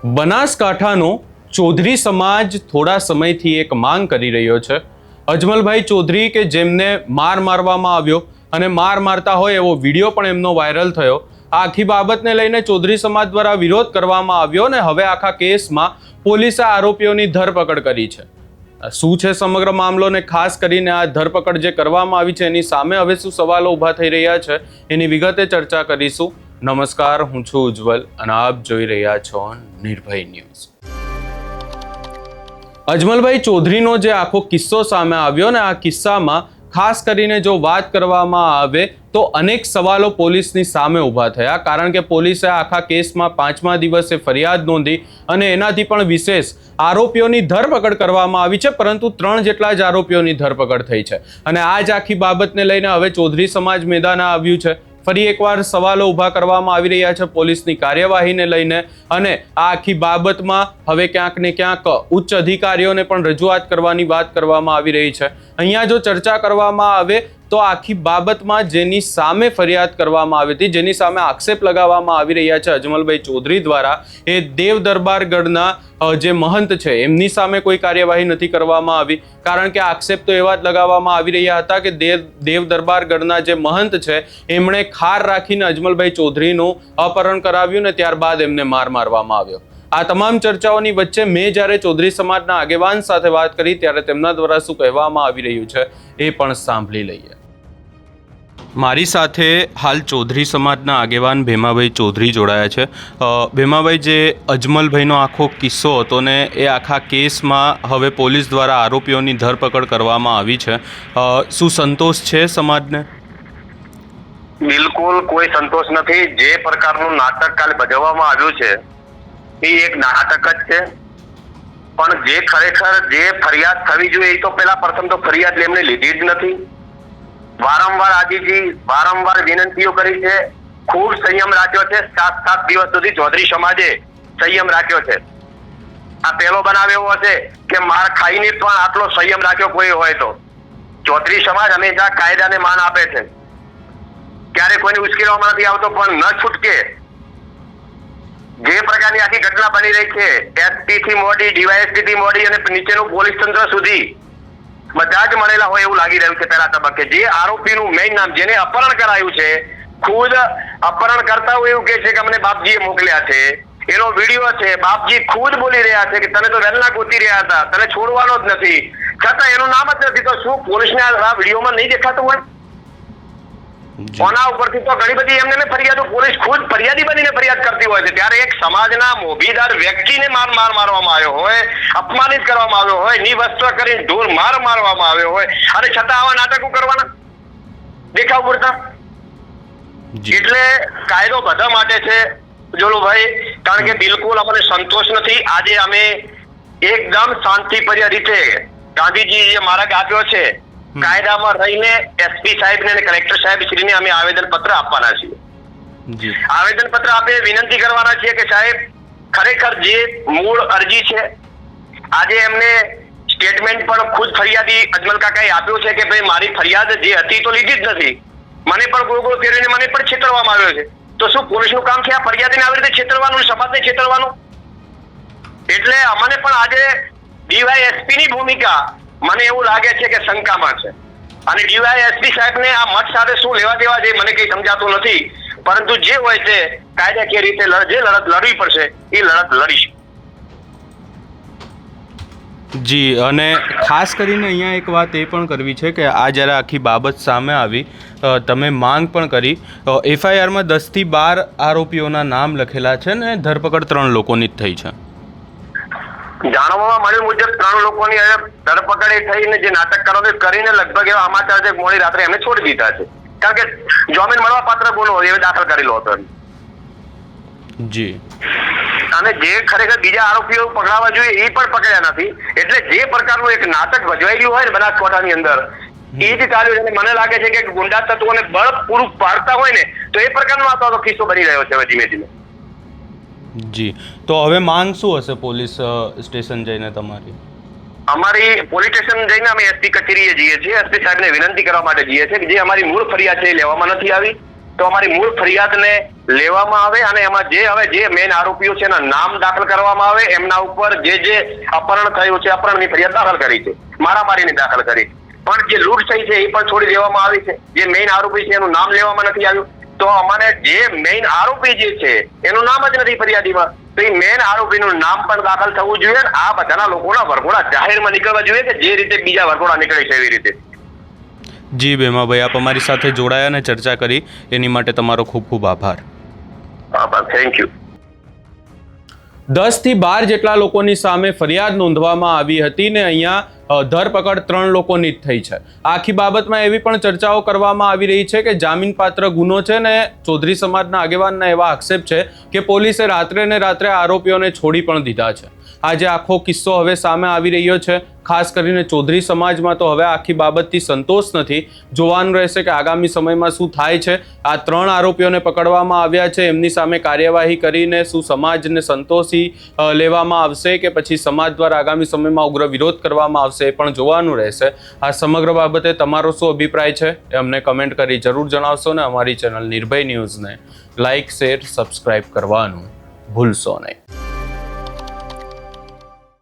બનાસકાંઠાનો ચૌધરી સમાજ થોડા સમયથી એક માંગ કરી રહ્યો છે. અજમલભાઈ ચૌધરી કે જેમને મારવામાં આવ્યો અને મારતા હોય એવો વિડીયો પણ એમનો વાયરલ થયો. આ આખી બાબતને લઈને ચૌધરી સમાજ દ્વારા વિરોધ કરવામાં આવ્યો અને હવે આખા કેસમાં પોલીસે આરોપીઓની ધરપકડ કરી છે. શું છે સમગ્ર મામલો ને ખાસ કરીને આ ધરપકડ જે કરવામાં આવી છે એની સામે હવે શું સવાલો ઊભા થઈ રહ્યા છે એની વિગતે ચર્ચા કરીશું. નમસ્કાર, હું છું ઉજ્જવલ અને આપ જોઈ રહ્યા છો નિર્ભય ન્યૂઝ. અજમલભાઈ ચૌધરીનો જે આખો કિસ્સો સામે આવ્યો ને આ કિસ્સામાં ખાસ કરીને જો વાત કરવામાં આવે તો અનેક સવાલો પોલીસની સામે ઊભા થયા, કારણ કે પોલીસે આખા કેસમાં 5મા દિવસે ફરિયાદ નોંધી અને એનાથી પણ વિશેષ આરોપીઓની ધરપકડ કરવામાં આવી છે, પરંતુ 3 જેટલા જ આરોપીઓની ધરપકડ થઈ છે. અને આ જ આખી બાબતને લઈને હવે ચૌધરી સમાજ મેદાને આવ્યું છે. ફરી એકવાર સવાલો ઊભા કરવામાં આવી રહ્યા છે પોલીસની કાર્યવાહીને લઈને અને આ આખી બાબતમાં હવે ક્યાંક ને ક્યાંક ઉચ્ચ અધિકારીઓને પણ રજૂઆત કરવાની વાત કરવામાં આવી રહી છે. અહીંયા જો ચર્ચા કરવામાં આવે તો આખી બાબતમાં જેની સામે ફરિયાદ કરવામાં આવી હતી, જેની સામે આક્ષેપ લગાવવામાં આવી રહ્યા છે અજમલભાઈ ચૌધરી દ્વારા, એ દેવ દરબારગઢના જે મહંત છે એમની સામે કોઈ કાર્યવાહી નથી કરવામાં આવી. કારણ કે આક્ષેપ તો એવા જ લગાવવામાં આવી રહ્યા હતા કે દેવ દરબારગઢના જે મહંત છે એમણે ખાર રાખીને અજમલભાઈ ચૌધરીનું અપહરણ કરાવ્યું ને ત્યારબાદ એમને મારવામાં આવ્યો. આ તમામ ચર્ચાઓની વચ્ચે મેં જ્યારે ચૌધરી સમાજના આગેવાન સાથે વાત કરી ત્યારે તેમના દ્વારા શું કહેવામાં આવી રહ્યું છે એ પણ સાંભળી લઈએ. મારી સાથે હાલ ચૌધરી સમાજના આગેવાન ભેમાભાઈ ચૌધરી જોડાયા છે. ભેમાભાઈ, જે અજમલભાઈનો આખો કિસ્સો હતો ને એ આખા કેસમાં હવે પોલીસ દ્વારા આરોપીઓની ધરપકડ કરવામાં આવી છે, શું સંતોષ છે સમાજને? બિલકુલ કોઈ સંતોષ નથી. જે પ્રકારનું નાટક કાલે ભજવવામાં આવ્યું છે એ એક નાટક જ છે. પણ જે ખરેખર જે ફરિયાદ થવી જોઈએ એ તો પેલા પ્રથમ તો ફરિયાદ એમને લીધી જ નથી. વારંવાર આજીજી વારંવાર વિનંતીઓ કરી છે, ખૂબ સંયમ રાખ્યો છે. 7 દિવસ સુધી ચૌધરી સમાજે સંયમ રાખ્યો છે. આ પહેલો બનાવ એવો હશે કે માર ખાઈને પણ આટલો સંયમ રાખ્યો કોઈ હોય તો. ચૌધરી સમાજ હંમેશા કાયદાને માન આપે છે, ક્યારે કોઈને ઉશ્કેરવામાં નથી આવતો. પણ ન છૂટકે જે પ્રકારની આખી ઘટના બની રહી છે, એસપી થી મોડી, ડીવાયએસપી થી મોડી અને નીચેનું પોલીસ તંત્ર સુધી બધા જ મળેલા હોય એવું લાગી રહ્યું છે. પહેલા તબક્કે જે આરોપીનું મેઇન નામ, જેને અપહરણ કરાયું છે, ખુદ અપહરણ કરતા હોય એવું કહે છે કે અમને બાપજીએ મોકલ્યા છે. એનો વિડીયો છે, બાપજી ખુદ બોલી રહ્યા છે કે તને તો વેલના ગોતી રહ્યા હતા, તને છોડવાનો જ નથી, છતાં એનું નામ જ નથી. તો શું પોલીસને આ વિડીયોમાં નહીં દેખાતું હોય? કોના ઉપરથી તો ઘણી બધી એમને ફરિયાદો પોલીસ ખુદ ફરિયાદી બનીને ફરિયાદ કરતી હોય છે. ત્યારે એક સમાજના મોભીદાર વ્યક્તિને મારવામાં આવ્યો હોય, અપમાનિત કરવામાં આવ્યો હોય, નિવસ્ત્ર કરીને ઢોર મારવામાં આવ્યો હોય, અને છતાં આવા નાટકો કરવાના દેખાવ પૂરતા. એટલે કાયદો બધા માટે છે જોલુભાઈ, કારણ કે બિલકુલ અમને સંતોષ નથી. આજે અમે એકદમ શાંતિપ્રિય રીતે ગાંધીજી જે માર્ગ આપ્યો છે કાયદામાં રહીને એસપી સાહેબને અને કલેક્ટર સાહેબ શ્રીને અમે આવેદન પત્ર આપવાના છીએ. આવેદન પત્ર આપે વિનંતી કરવાના છીએ કે સાહેબ, ખરેખર જે મૂળ અરજી છે, આજે એમને સ્ટેટમેન્ટ પણ ખુદ ફરિયાદી અજમલ કાકાએ આપ્યું છે કે ભાઈ મારી ફરિયાદ જે હતી તો લીધી જ નથી, મને પણ ગોળ ફેરવીને મને પણ છેતરવામાં આવ્યો છે. તો શું પોલીસનું કામ છે આ ફરિયાદીને આવી રીતે છેતરવાનું, સમાજને છેતરવાનું? એટલે અમને પણ આજે ડીવાયએસપી ની ભૂમિકા મને એવું લાગે છે કે શંકામાં છે. અને ડીવાયએસપી સાહેબને આ મત સાથે શું લેવા દેવા છે મને કઈ સમજાતું નથી. પરંતુ જે હોય તે કાયદાકીય રીતે જે લડત લડવી પડશે એ લડત લડીશું. જી, અને ખાસ કરીને અહીંયા એક વાત એ પણ કરવી છે કે આ જ્યારે આખી બાબત સામે આવી, તમે માંગ પણ કરી, એફઆઈઆરમાં 10 થી 12 આરોપીઓના નામ લખેલા છે ને ધરપકડ 3 લોકોની જ થઈ છે. જાણવામાં મળ્યું મુજબ 3 લોકોની ધરપકડ થઈને જે નાટક કરીને લગભગ એવા સમાચાર છે મોડી રાત્રે એમને છોડી દીધા છે, કારણ કે જામીન મળવા પાત્ર ગુનો એ દાખલ કરેલો હતો. જી, અને જે ખરેખર બીજા આરોપીઓ પકડાવા જોઈએ એ પણ પકડ્યા નથી. એટલે જે પ્રકારનું એક નાટક ભજવાઈ રહ્યું હોય ને બનાસકાંઠાની અંદર એ જ ચાલ્યું છે. મને લાગે છે કે ગુંડા તત્વોને બળ પૂરું પાડતા હોય ને તો એ પ્રકારનો આ કિસ્સો બની રહ્યો છે હવે ધીમે ધીમે. જી, તો હવે માંગ શું હશે પોલીસ સ્ટેશન જઈને તમારી? અમારી પોલીસ સ્ટેશન જઈને અમે એસપી કચેરીએ જઈએ છીએ, એસપી સાહેબને વિનંતી કરવા માટે જઈએ છીએ કે જે અમારી મૂળ ફરિયાદ છે એ લેવામાં નથી આવી, તો અમારી મૂળ ફરિયાદને લેવામાં આવે અને એમાં જે મેઇન આરોપીઓ છે એના નામ દાખલ કરવામાં આવે, એમના ઉપર જે અપહરણ થયું છે, અપહરણની ફરિયાદ દાખલ કરી છે, મારામારીની દાખલ કરી, પણ જે લૂંટ થઈ છે એ પણ છોડી દેવામાં આવી છે. જે મેઇન આરોપી છે એનું નામ લેવામાં નથી આવ્યું. તો અમારે જે મેઇન આરોપી જે છે એનું નામ જ નથી ફરિયાદીમાં, તો એ મેઇન આરોપીનું નામ પણ દાખલ થવું જોઈએ. આ બધાના લોકોના વરઘોડા જાહેરમાં નીકળવા જોઈએ કે જે રીતે બીજા વરઘોડા નીકળે છે એવી રીતે. જી ભીમાભાઈ, આપ અમારી સાથે જોડાયા અને ચર્ચા કરી એની માટે તમારો ખૂબ ખૂબ આભાર. Thank you. 10 થી 12 જેટલા લોકોની સામે ફરિયાદ નોંધવામાં આવી હતી ને અહીંયા ધરપકડ 3 લોકોની જ થઈ છે. આખી બાબતમાં એવી પણ ચર્ચાઓ કરવામાં આવી રહી છે કે જામીનપાત્ર ગુનો છે ને ચૌધરી સમાજના આગેવાનના એવા આક્ષેપ છે કે પોલીસે રાત્રે ને રાત્રે આરોપીઓને છોડી પણ દીધા છે. આજે આખો કિસ્સો હવે સામે આવી રહ્યો છે. ખાસ કરીને ચૌધરી સમાજમાં તો હવે આખી બાબતથી સંતોષ નથી. જોવાનું રહેશે કે આગામી સમયમાં શું થાય છે. આ 3 આરોપીઓને પકડવામાં આવ્યા છે, એમની સામે કાર્યવાહી કરીને શું સમાજને સંતોષી લેવામાં આવશે કે પછી સમાજ દ્વારા આગામી સમયમાં ઉગ્ર વિરોધ કરવામાં આવશે એ પણ જોવાનું રહેશે. આ સમગ્ર બાબતે તમારો શું અભિપ્રાય છે એ અમને કમેન્ટ કરી જરૂર જણાવશો ને અમારી ચેનલ નિર્ભય ન્યૂઝને લાઇક, શેર, સબસ્ક્રાઇબ કરવાનું ભૂલશો નહીં.